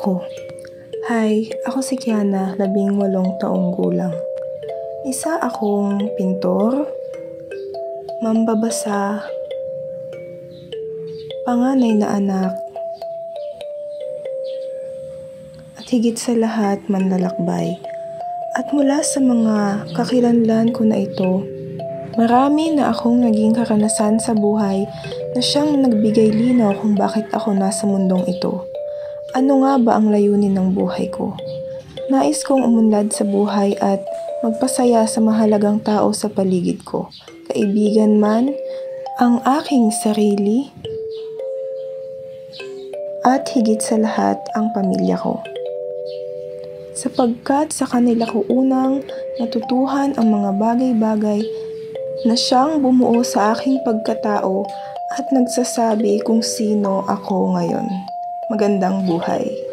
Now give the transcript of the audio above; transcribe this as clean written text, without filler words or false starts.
Ako. Hi, ako si Kiana, 18 taong gulang. Isa akong pintor, mambabasa, panganay na anak, at higit sa lahat manlalakbay. At mula sa mga kakilanlan ko na ito, marami na akong naging karanasan sa buhay na siyang nagbigay linaw kung bakit ako nasa mundong ito. Ano nga ba ang layunin ng buhay ko? Nais kong umunlad sa buhay at magpasaya sa mahalagang tao sa paligid ko. Kaibigan man, ang aking sarili, at higit sa lahat ang pamilya ko. Sapagkat sa kanila ko unang natutuhan ang mga bagay-bagay na siyang bumuo sa aking pagkatao at nagsasabi kung sino ako ngayon. Magandang buhay.